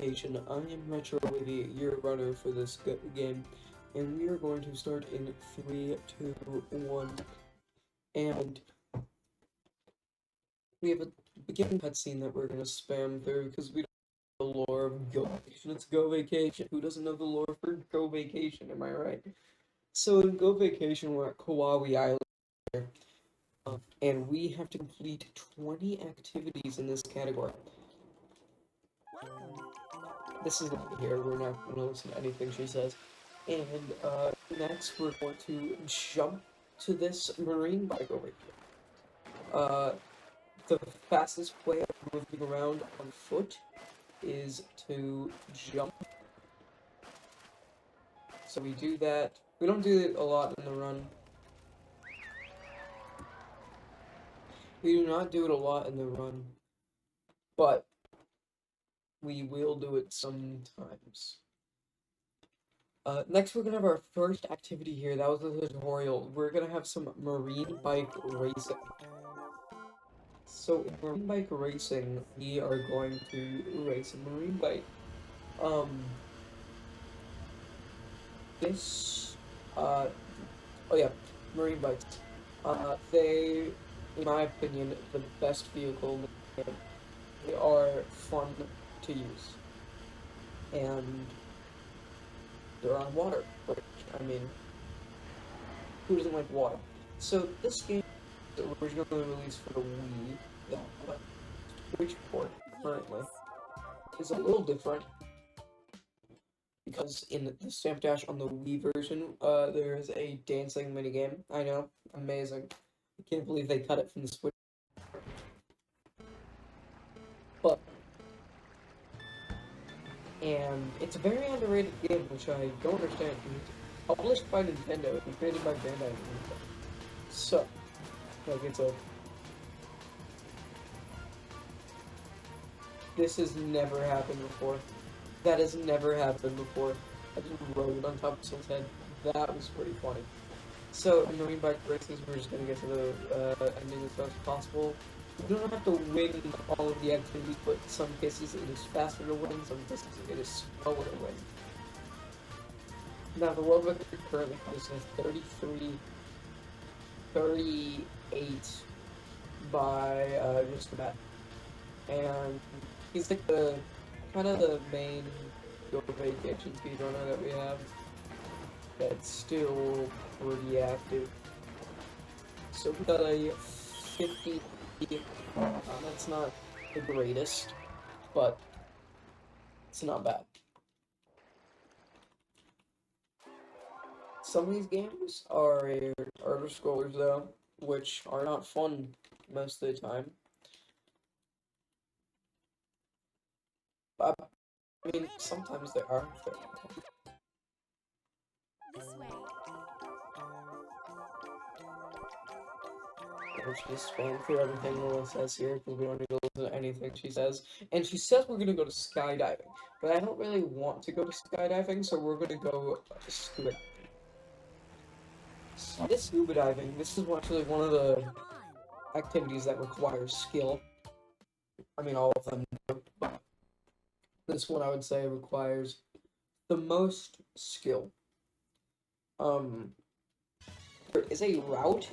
Vacation. I am Metro Wavy, your runner for this game, and we are going to start in 3, 2, 1. And we have a beginning cutscene that we're going to spam through because we don't know the lore of Go Vacation. It's Go Vacation. Who doesn't know the lore for Go Vacation? Am I right? So in Go Vacation, we're at Kauai Island here, and we have to complete 20 activities in this category. This is not here. We're not going to listen to anything she says. And next, we're going to jump to this marine bike over here. The fastest way of moving around on foot is to jump. So we do that. We don't do it a lot in the run. We do not do it a lot in the run, but we will do it sometimes. Next, we're gonna have our first activity here. That was the tutorial. We're gonna have some marine bike racing. So in marine bike racing, we are going to race a marine bike. Oh yeah, marine bikes. They, in my opinion, the best vehicle in the game. They are fun to use. And they're on water, which, I mean, who doesn't like water? So this game was originally released for the Wii, but Switch port currently is a little different because in the Stamp Dash on the Wii version, there is a dancing minigame. I know, amazing. I can't believe they cut it from the Switch. But and it's a very underrated game, which I don't understand. It's published by Nintendo and created by Bandai Namco. So, like, this has never happened before. That has never happened before. I just rode on top of someone's head. That was pretty funny. So, in marine bike races, we're just gonna get to the ending as fast as possible. You don't have to win all of the activities, but in some cases it is faster to win, some cases it is slower to win. Now, the world record currently is 38 by just about. And he's like the kind of the main Go Vacation speedrunner that we have that's still pretty active. So we got a 50. That's not the greatest, but it's not bad. Some of these games are harder scrollers though, which are not fun most of the time. But, I mean, sometimes they are. This way. We'll just spam through everything Lila says here because we don't need to listen to anything she says. And she says we're gonna go to skydiving, but I don't really want to go to skydiving, so we're gonna go scuba diving. This scuba diving, this is actually one of the activities that requires skill. I mean, all of them do, but this one I would say requires the most skill. There is a route,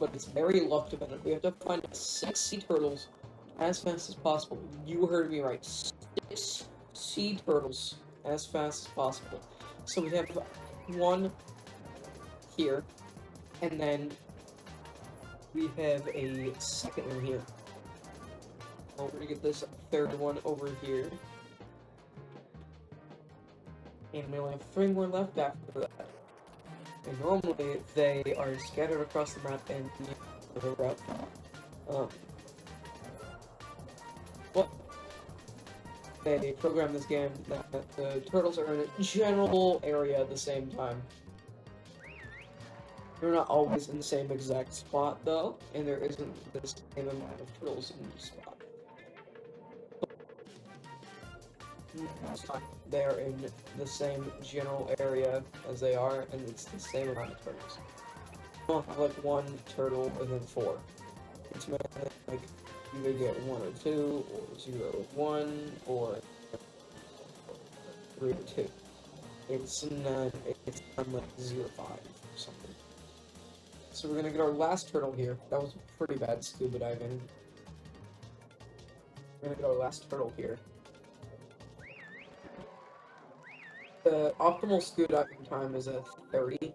but it's very luck dependent. We have to find 6 sea turtles as fast as possible. You heard me right. 6 sea turtles as fast as possible. So we have one here, and then we have a second one here. We're gonna get this third one over here. And we only have 3 more left after that. And normally, they are scattered across the map and the route. But they program this game that the turtles are in a general area at the same time. They're not always in the same exact spot, though, and there isn't the same amount of turtles in each spot. Most time they're in the same general area as they are, and it's the same amount of turtles. You don't have like 1 turtle and then 4. It's like you may get 1 or 2, or 0 or 1, or 3 or 2. It's not like 0.5 or something. So we're gonna get our last turtle here. That was pretty bad scuba diving. We're gonna get our last turtle here. The optimal scuba diving time is at 30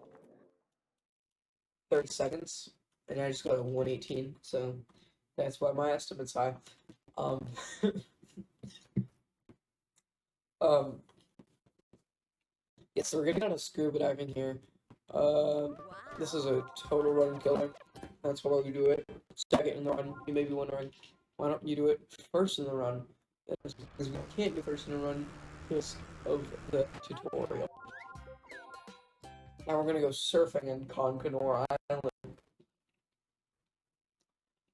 seconds, and I just got a 118, so that's why my estimate's high. Um, um, yeah, so we're gonna get on a scuba diving here. This is a total run killer. That's why we do it. Second in the run. You may be wondering, why don't you do it first in the run? That's because we can't do first in the run because of the tutorial. Now we're gonna go surfing in Concanor Island,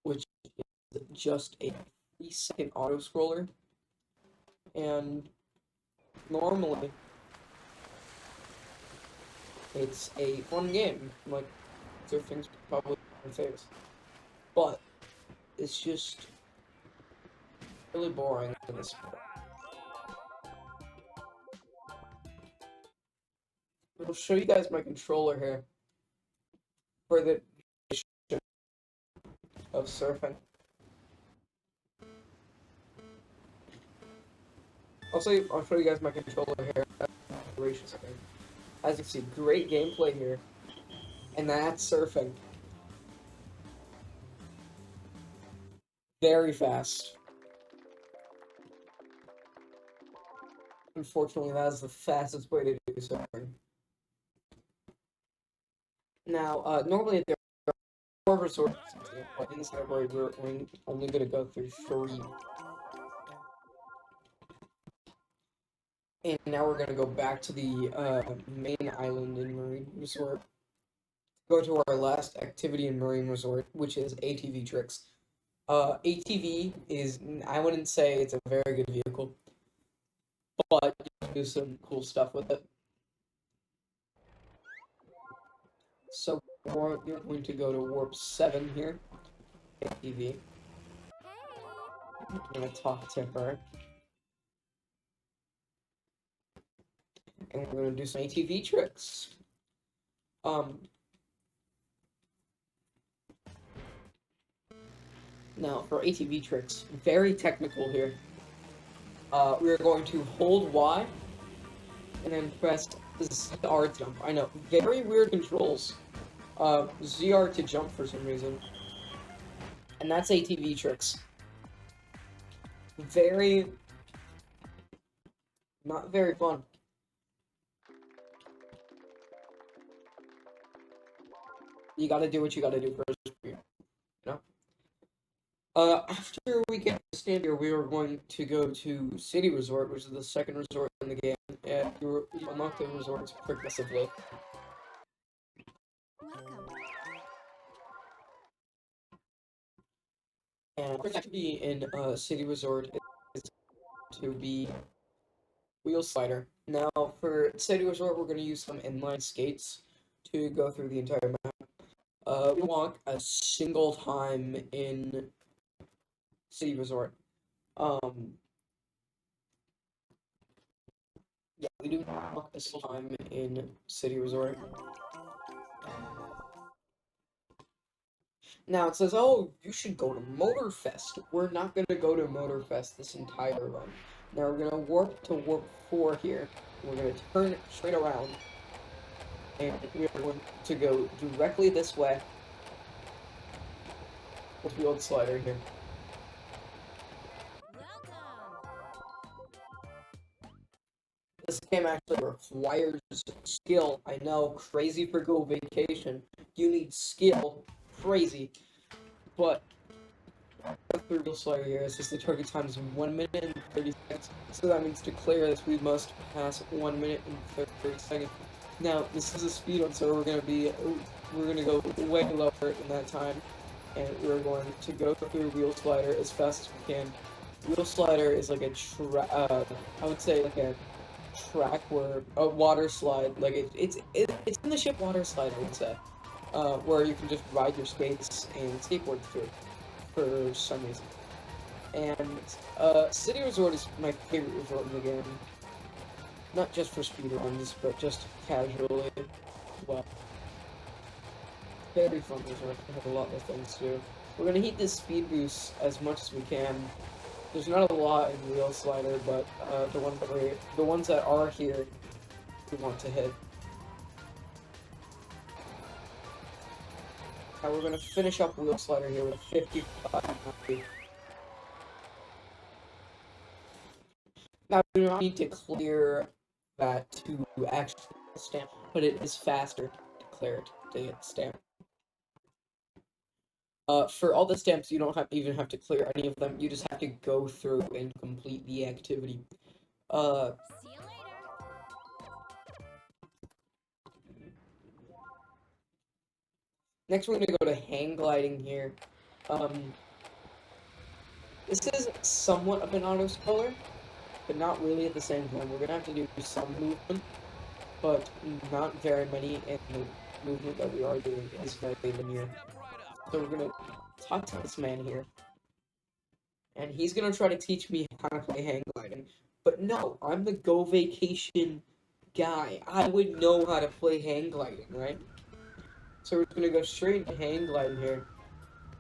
which is just a 3-second auto scroller. And normally it's a fun game. Like surfing's probably my favorite. But it's just really boring in this part. I'll show you guys my controller here for the of surfing. I'll show you guys my controller here. As you see, great gameplay here, and that's surfing. Very fast. Unfortunately, that is the fastest way to do surfing. Now, normally there are 4 resorts, but in this category we're only going to go through 3. And now we're going to go back to the main island in Marine Resort. Go to our last activity in Marine Resort, which is ATV tricks. ATV is, I wouldn't say it's a very good vehicle, but you can do some cool stuff with it. So you're going to go to warp 7 here, ATV. I'm going to talk to her. And we're going to do some ATV tricks. Now, for ATV tricks, very technical here. We're going to hold Y, and then press ZR to jump. I know, very weird controls. ZR to jump for some reason. And that's ATV tricks. Not very fun. You gotta do what you gotta do first, you know? After we get to stand here, we are going to go to City Resort, which is the second resort in the game, and you unlock the resorts progressively. And to be in City Resort is to be wheel slider. Now, for City Resort, we're going to use some inline skates to go through the entire map. We walk a single time in City Resort. Yeah, we do walk a single time in City Resort. Now it says, oh, you should go to Motorfest. We're not going to go to Motorfest this entire run. Now we're going to warp to warp 4 here. We're going to turn straight around. And we are going to go directly this way. With the old slider here. This game actually requires skill. I know, crazy for Go Vacation. You need skill. Crazy. But the real slider here is just the target time is 1 minute and 30 seconds. So that means to clear this, we must pass 1 minute and 30 seconds. Now, this is a speed run, so we're gonna go way lower in that time, and we're going to go through wheel slider as fast as we can. Wheel slider is like I would say like a track where a water slide, like it's in the ship water slide, I would say, where you can just ride your skates and skateboard through for some reason. And City Resort is my favorite resort in the game. not just for speedruns, but just casually. Well, very fun resort. We have a lot of things to do. We're gonna heat this speed boost as much as we can. There's not a lot in Wheel Slider, but the ones that are here, we want to hit. Now we're gonna finish up Wheel Slider here with 55. Now we do not need to clear that to actually stamp, but it is faster to clear it to get stamp. For all the stamps, you don't even have to clear any of them. You just have to go through and complete the activity. See you later. Next we're gonna go to hang gliding here. This is somewhat of an auto-scroller, but not really at the same time. We're gonna have to do some movement, but not very many, and the movement that we are doing is very linear. So we're gonna talk to this man here, and he's gonna try to teach me how to play hang gliding. But no, I'm the Go Vacation guy. I would know how to play hang gliding, right? So we're gonna go straight into hang gliding here.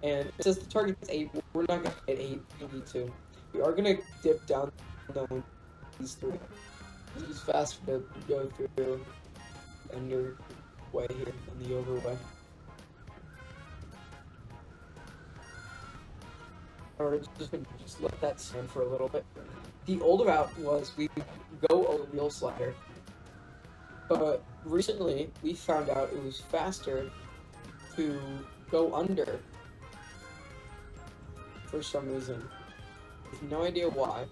And it says the target is 8. We're not gonna hit 8. We need to. We are gonna dip down though these 3. This is faster to go through the under way here than the over way. Or just let that stand for a little bit. The old route was we go a wheel slider, but recently we found out it was faster to go under for some reason. I have no idea why.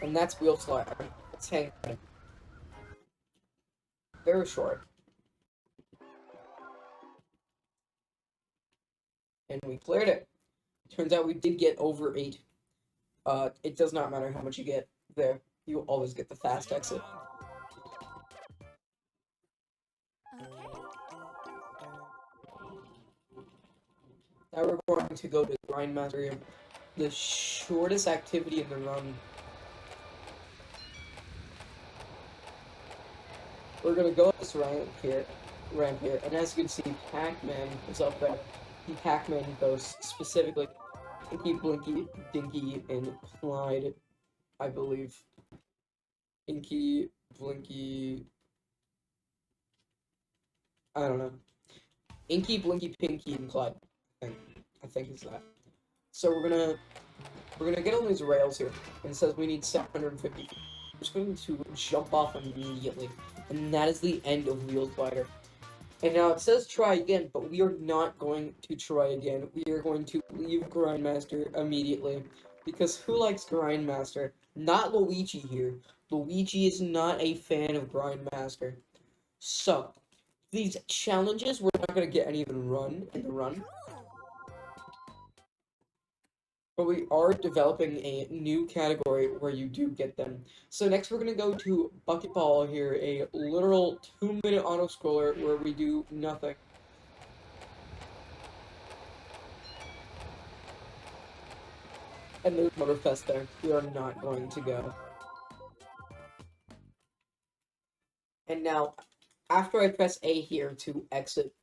And that's wheel slider. Let's hang on. Very short. And we cleared it. Turns out we did get over 8. It does not matter how much you get there. You always get the fast exit. Now we're going to go to Grindmaster, the shortest activity in the run. We're gonna go up this ramp here, and as you can see, Pac-Man is up there. The Pac-Man goes specifically Inky, Blinky, Dinky, and Clyde, I believe. Inky, Blinky, I don't know. Inky, Blinky, Pinky, and Clyde. I think it's that. So we're gonna get on these rails here, and it says we need 750. We're just going to jump off immediately, and that is the end of Wheel Slider. And now it says try again, but we are not going to try again. We are going to leave Grindmaster immediately, because who likes Grindmaster? Not Luigi here. Luigi is not a fan of Grindmaster. So, these challenges, we're not going to get any of them in the run. But we are developing a new category where you do get them. So next we're going to go to Bucket Ball here, a literal 2-minute auto-scroller where we do nothing. And there's Motorfest there. We are not going to go. And now, after I press A here to exit,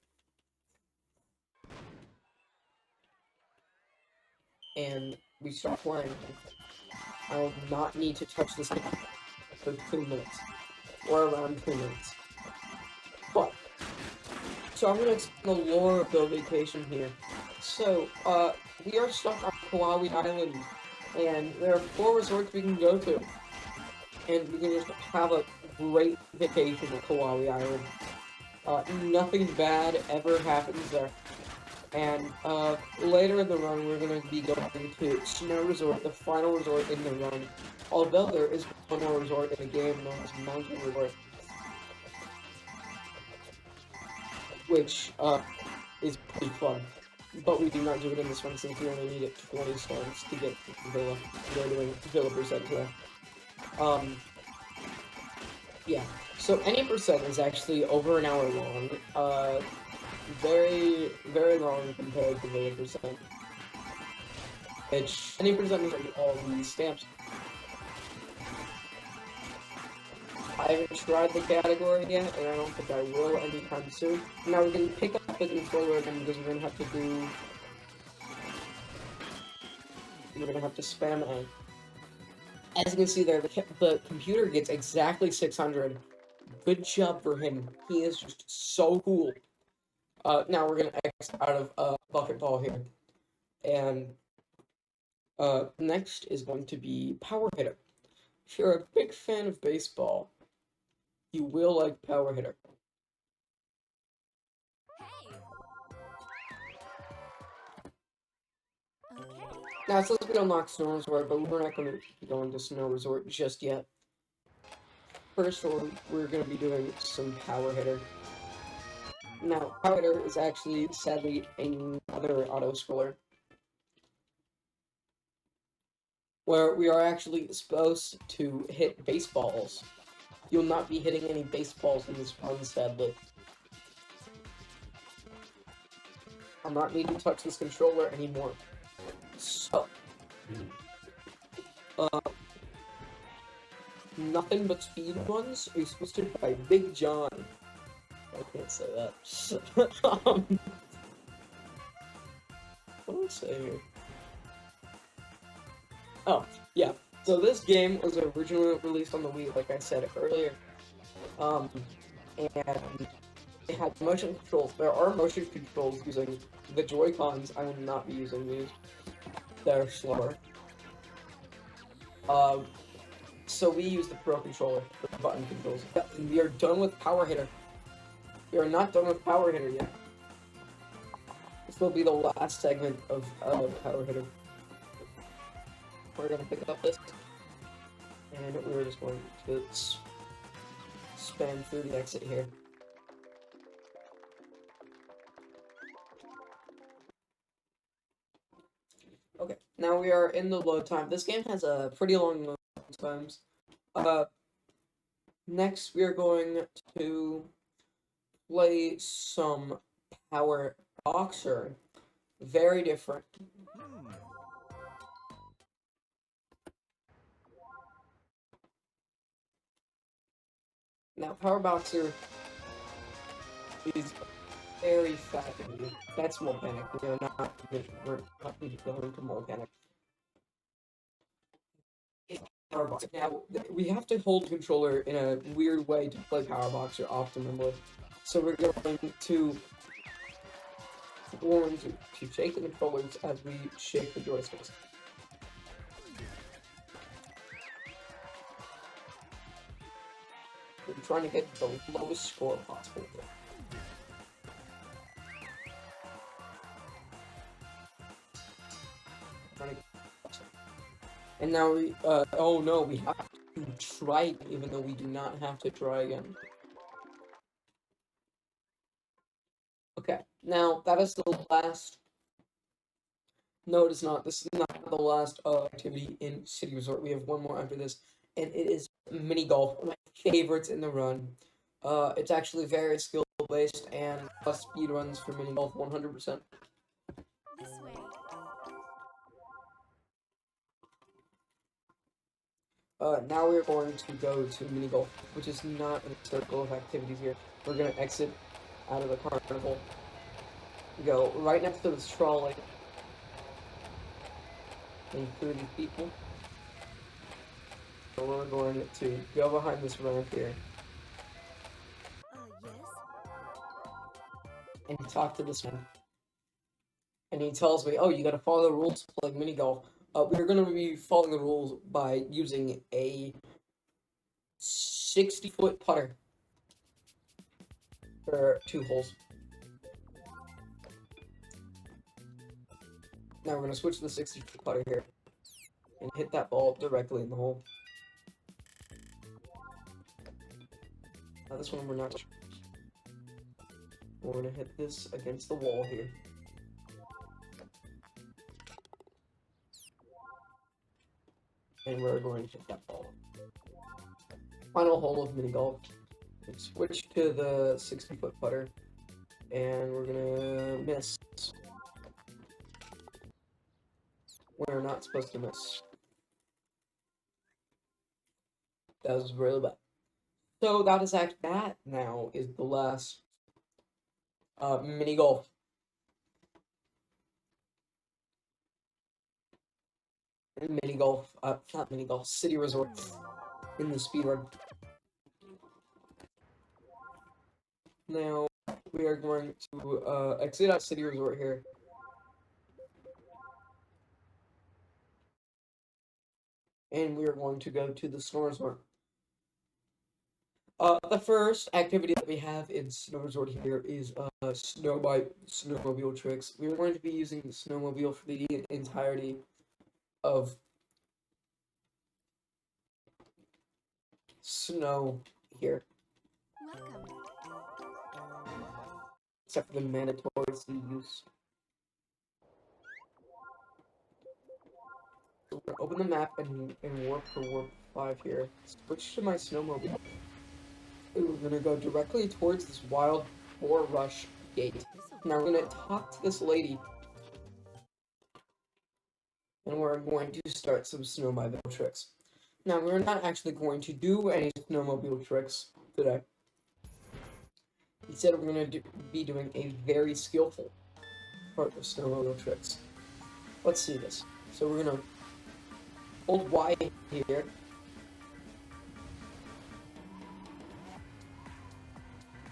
and we start playing, I will not need to touch this game for 2 minutes, or around 2 minutes. But, so I'm going to explain the lore of Go Vacation here. So, we are stuck on Kauai Island, and there are 4 resorts we can go to, and we can just have a great vacation at Kauai Island. Nothing bad ever happens there. And later in the run, we're going to be going to Snow Resort, the final resort in the run. Although there is one more resort in the game known as Mountain Resort, which is pretty fun. But we do not do it in this one since we only need 20 stones to get Villa. We're doing Villa percent today. Yeah. So any percent is actually over an hour long. very, very long compared to the percent. Which, any percentage of all these stamps. I haven't tried the category yet, and I don't think I will anytime soon. Now we're gonna pick up the controller again because we're gonna have to do. We're gonna have to spam A. As you can see there, the computer gets exactly 600. Good job for him. He is just so cool. Now we're gonna X out of bucket ball here, and next is going to be power hitter. If you're a big fan of baseball, you will like power hitter. Hey. Okay. Now it says we unlock Snow Resort, but we're not going to be going to Snow Resort just yet. First, we're going to be doing some power hitter. Now, power hitter is actually, sadly, another auto-scroller. Where we are actually supposed to hit baseballs. You'll not be hitting any baseballs in this run, sadly. I'm not needing to touch this controller anymore. So, nothing but speed runs are sponsored by Big John. I can't say that. What do I say here? Oh, yeah. So this game was originally released on the Wii, like I said earlier. And it had motion controls. There are motion controls using the Joy-Cons. I will not be using these. They're slower. So we use the Pro Controller for the button controls. We are done with Power Hitter. We are not done with Power Hitter yet. This will be the last segment of Power Hitter. We're gonna pick up this, and we're just going to spam through the exit here. Okay, now we are in the load time. This game has a pretty long load times. Next we are going to play some Power Boxer. Very different. Now, Power Boxer is very fattening. That's Volcanic. We're not going to Volcanic. Power Boxer. Now, we have to hold the controller in a weird way to play Power Boxer optimally. So we're going to shake the controllers as we shake the joysticks. We're trying to get the lowest score possible. And now we, oh no, we have to try even though we do not have to try again. Okay, now that is the last. No, it is not. This is not the last activity in City Resort. We have one more after this, and it is mini golf. One of my favorites in the run. It's actually very skill based and speed runs for mini golf 100%. This way. Now we're going to go to mini golf, which is not a circle of activities here. We're gonna exit out of the carnival. Go right next to this trolley. And through these people. So we're going to go behind this ramp here. Yes. And talk to this man. And he tells me, oh, you gotta follow the rules to play mini golf. We're gonna be following the rules by using a 60-foot putter for 2 holes. Now we're gonna switch to the 60-foot putter here and hit that ball directly in the hole. Now this one we're not. We're gonna hit this against the wall here. And we're going to hit that ball. Final hole of mini golf. Switch to the 60-foot putter. And we're gonna miss. We're not supposed to miss. That was really bad. So that now is the last mini golf. Mini golf, not mini golf, city resort in the speedrun. Now we are going to exit out city resort here. And we are going to go to the snow resort. The first activity that we have in Snow Resort here is snowmobile tricks. We're going to be using the snowmobile for the entirety of snow here, Welcome. except for the mandatory sea use. So we're gonna open the map and warp to warp 5 here. Switch to my snowmobile. We're gonna go directly towards this wild boar rush gate. Now we're gonna talk to this lady. And we're going to start some snowmobile tricks. Now, we're not actually going to do any snowmobile tricks today. Instead, we're going to be doing a very skillful part of snowmobile tricks. Let's see this. So we're going to hold Y here.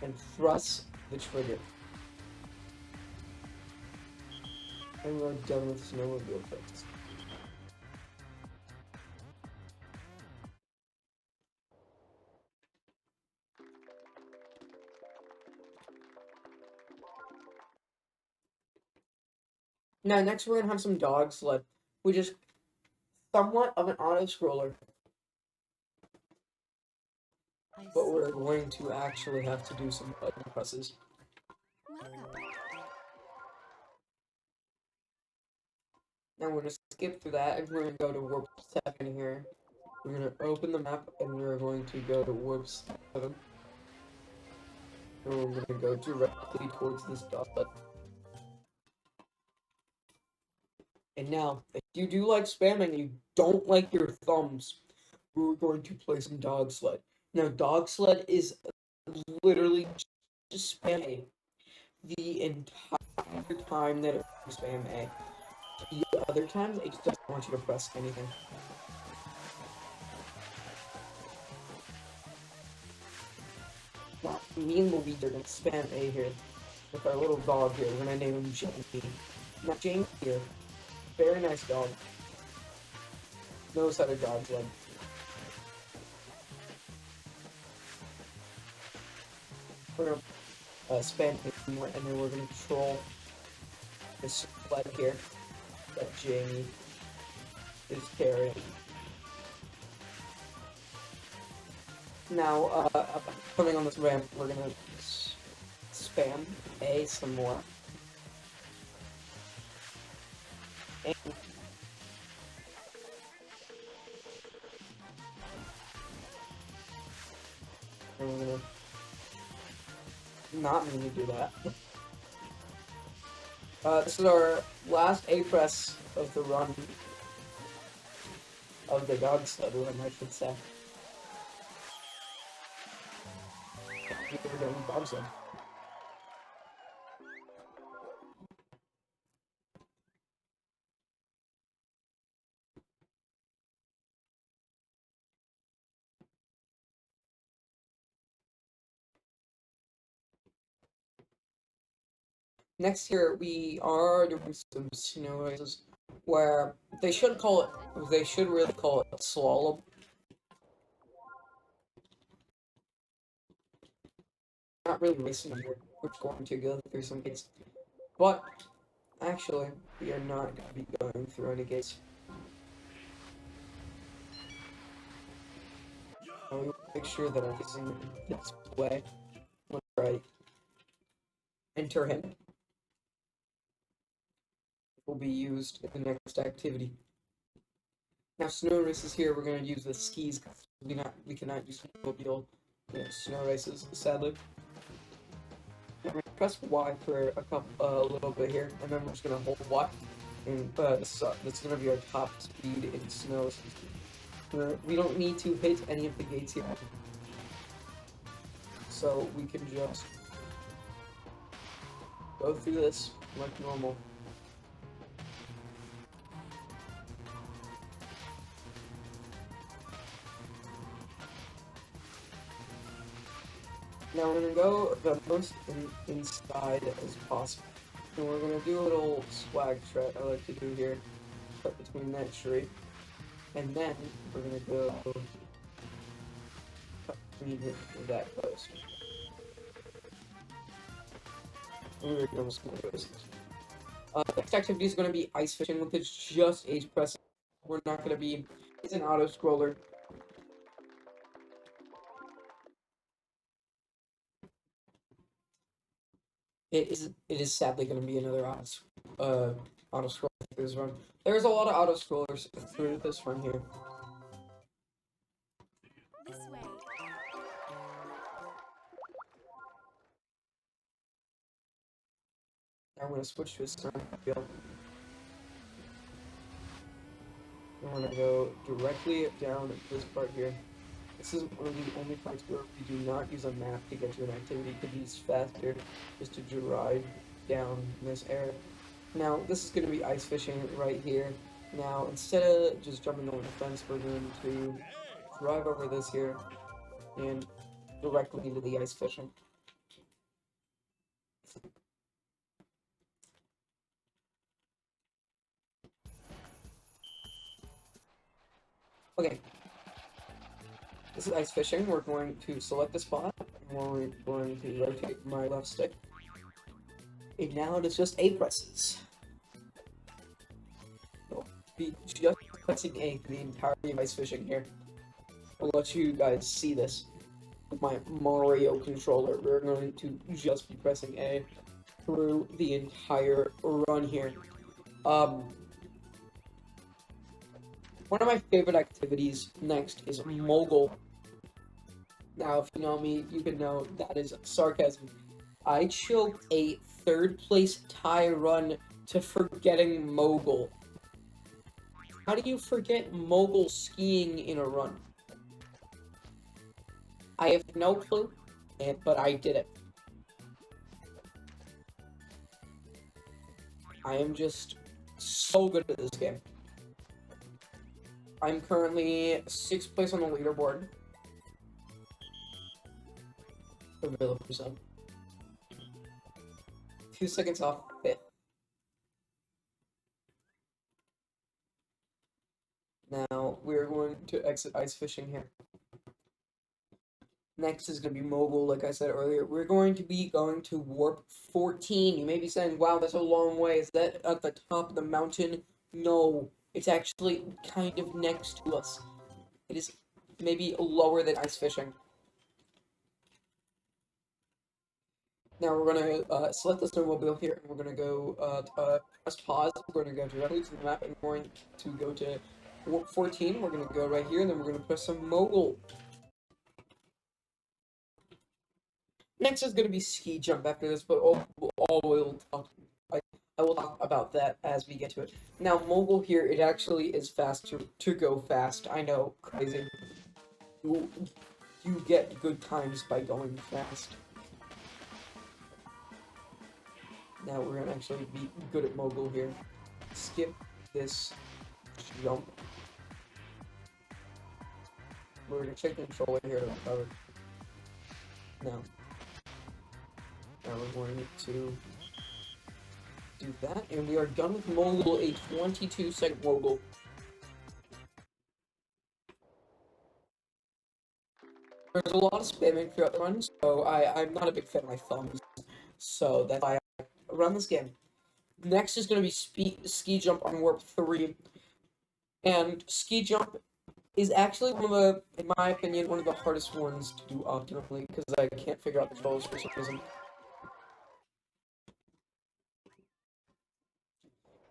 And thrust the trigger. And we're done with snowmobile tricks. Now, next we're going to have some dog sled, which is somewhat of an auto-scroller. But we're going to actually have to do some button presses. Welcome. Now we're going to skip through that and we're going to go to warp 7 here. We're going to open the map and we're going to go to warp 7. And we're going to go directly towards this dot. And now, if you do like spamming and you don't like your thumbs, we're going to play some dog sled. Now, dog sled is literally just spam A the entire time that it spam A. The other times, it just doesn't want you to press anything. Now, me and Luigi are going to spam A here with our little dog here. We're going to name him Jamie. Now, Jamie here, very nice dog. Knows how to dog sled. We're going to spam him more, and then we're going to control this sled here that Jamie is carrying. Now, coming on this ramp, we're gonna spam A some more. And we're gonna not mean to do that. This is our last A press of the run of the dog sled run, I should say. We're doing dog sled. Next year we are doing some snow races where they should really call it slalom. Not really racing here. We're just going to go through some gates. But actually, we are not going to be going through any gates. We will make sure that I'm using this way whenever I enter him. It will be used in the next activity. Now, snow races here, we're going to use the skis. We cannot use snowmobile snow races, sadly. press Y for a little bit here, and then we're just gonna hold Y, and that's gonna be our top speed in snow. We don't need to hit any of the gates here, so we can just go through this like normal. Now we're gonna go the most inside as possible. And we're gonna do a little swag strat I like to do here, cut between that tree. And then we're gonna go cut between that post. And we're almost gonna go this. Next activity is gonna be ice fishing, with it's just H pressing. We're not gonna be, it's an auto scroller. It is sadly going to be another auto scroll through this run. There's a lot of auto scrollers through this run here. This way. Now I'm going to switch to a certain field. I'm going to go directly down this part here. This is one of the only parts where we do not use a map to get to an activity, because it's faster just to drive down this area. Now, this is going to be ice fishing right here. Now, instead of just jumping over the fence, we're going to drive over this here and directly into the ice fishing. Okay. This is ice fishing. We're going to select the spot, and we're going to rotate my left stick. And now it is just A presses. We'll be just pressing A for the entirety of ice fishing here. I'll let you guys see this with my Mario controller. We're going to just be pressing A through the entire run here. One of my favorite activities next is mogul. Now, if you know me, you can know that is sarcasm. I choked a third place tie run to forgetting mogul. How do you forget mogul skiing in a run? I have no clue, but I did it. I am just so good at this game. I'm currently 6th place on the leaderboard. Available percent. 2 seconds off 5th. Now we're going to exit ice fishing here. Next is going to be mogul, like I said earlier. We're going to be going to warp 14. You may be saying, wow, that's a long way. Is that at the top of the mountain? No, it's actually kind of next to us. It is maybe lower than ice fishing. Now we're going to select the snowmobile here, and we're going to go press pause. We're going to go directly to the map, and we're going to go to warp 14. We're going to go right here, and then we're going to press some mogul. Next is going to be ski jump after this, but I will talk about that as we get to it. Now, mogul here, it actually is fast to go fast. I know, crazy. You get good times by going fast. Now we're going to actually be good at mogul here. Skip this jump. We're going to check the controller here to recover. Now we're going to do that, and we are done with mogul, a 22-second mogul. There's a lot of spamming throughout the run, so I'm not a big fan of my thumbs, so that's why I run this game. Next is going to be ski jump on warp 3, and ski jump is actually in my opinion, one of the hardest ones to do optimally, because I can't figure out the controls for some reason.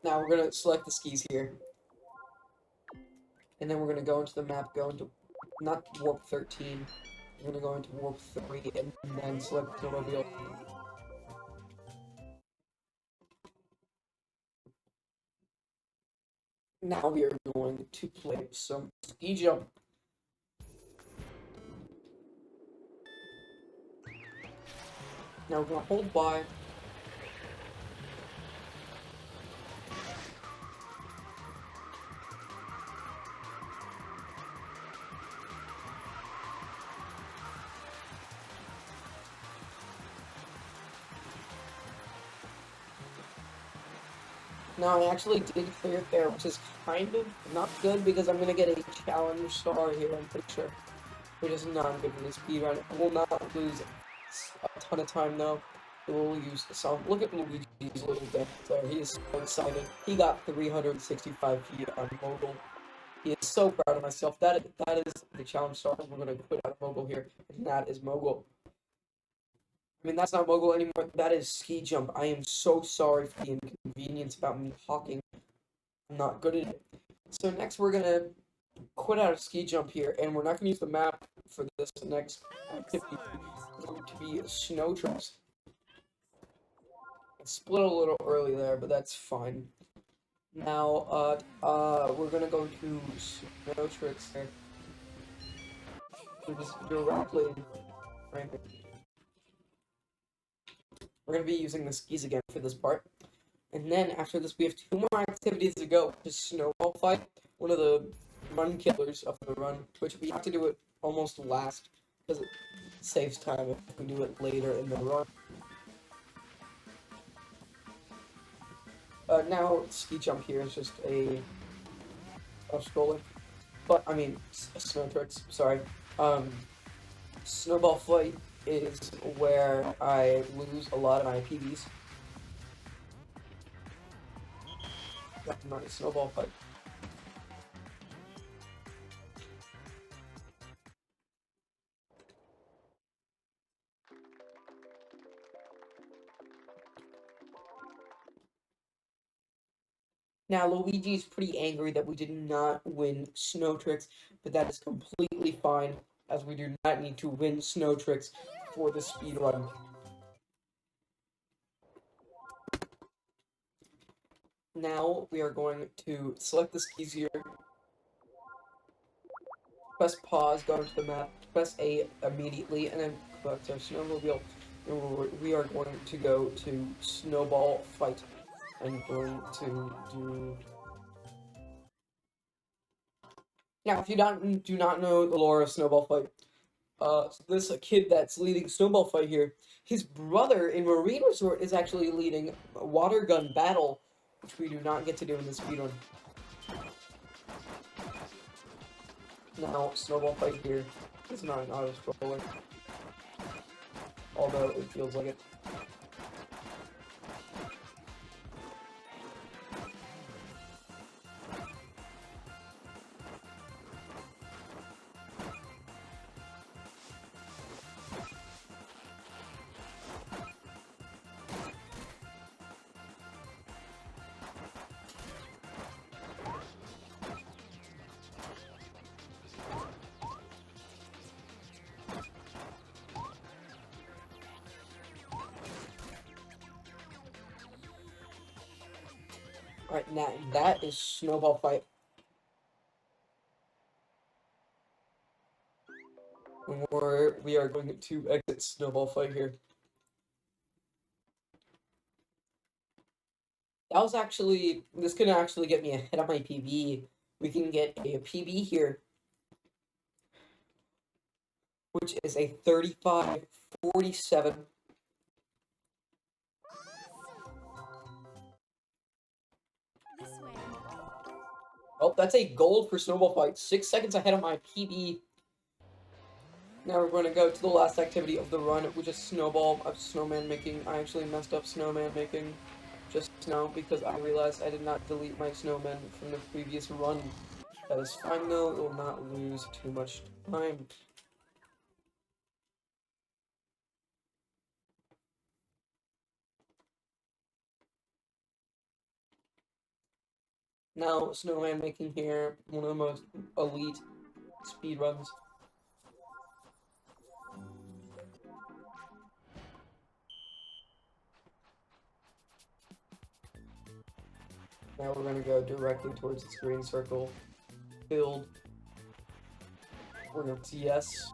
Now we're going to select the skis here. And then we're going to go into the map, go into, not warp 13, we're going to go into warp 3, and then select the snowmobile. Now we are going to play some ski jump. Now we're gonna hold by. Now I actually did clear it there, which is kind of not good because I'm gonna get a challenge star here, I'm pretty sure. Which is not good for the speed run. I will not lose a ton of time though. It will use some. Look at Luigi's little dance there. He is so excited. He got 365 feet on Mogul. He is so proud of myself. That is the challenge star. We're gonna quit out of Mogul here, and that is Mogul. I mean, that's not Mogul anymore. That is ski jump. I am so sorry for the inconvenience about me talking. I'm not good at it. So next we're gonna quit out of ski jump here, and we're not gonna use the map for this next activity. It's going to be snow tricks. I split a little early there, but that's fine. Now, we're gonna go to snow tricks here. So just directly right here. We're gonna be using the skis again for this part. And then after this, we have 2 more activities to go. Just snowball fight, one of the run killers of the run, which we have to do it almost last because it saves time if we do it later in the run. Now ski jump here is just a scroller, but I mean snow tricks. Sorry. Snowball fight is where I lose a lot of my PBs. That's not a snowball fight. Now, Luigi's pretty angry that we did not win Snow Tricks, but that is completely fine, as we do not need to win Snow Tricks for the speed run. Now, we are going to select the skis here, press pause, go into the map, press A immediately, and then collect our snowmobile. And we are going to go to Snowball Fight. I'm going to do... Now, if you do not know the lore of Snowball Fight, this kid that's leading Snowball Fight here, his brother in Marine Resort is actually leading Water Gun Battle, which we do not get to do in the speedrun. Now, Snowball Fight here is not an auto-scroller, although it feels like it. Alright, now that is Snowball Fight. And we are going to exit Snowball Fight here. That was actually, this can actually get me ahead of my PB. We can get a PB here, which is a 35:47. This way. Oh, that's a gold for Snowball Fight. 6 seconds ahead of my PB. Now we're going to go to the last activity of the run, which is snowman making. I actually messed up snowman making just now because I realized I did not delete my snowman from the previous run. That is fine though, it will not lose too much time. Now, snowman making here, one of the most elite speed runs. Now we're gonna go directly towards this green circle. Build. We're gonna TS.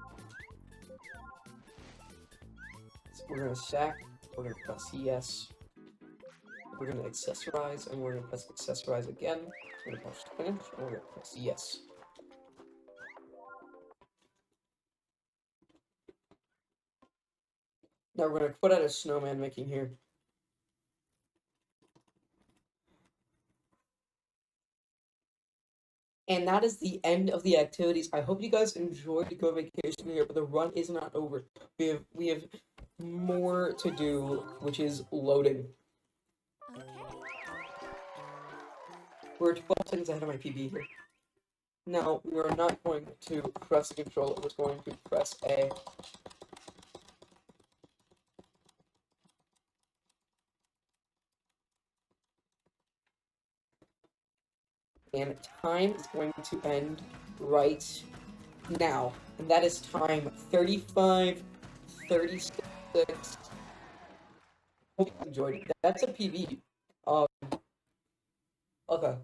We're gonna stack. We're gonna press yes. We're gonna accessorize, and we're gonna press accessorize again. We're gonna press finish, and we're gonna press yes. Now we're gonna put out a snowman making here. And that is the end of the activities. I hope you guys enjoyed the Go Vacation here, but the run is not over. We have more to do, which is loading. Okay. We're 12 seconds ahead of my PB here. Now, we are not going to press the controller, we're going to press A. And time is going to end right now. And that is time 35:36. Hope you enjoyed it. That's a PB. Okay.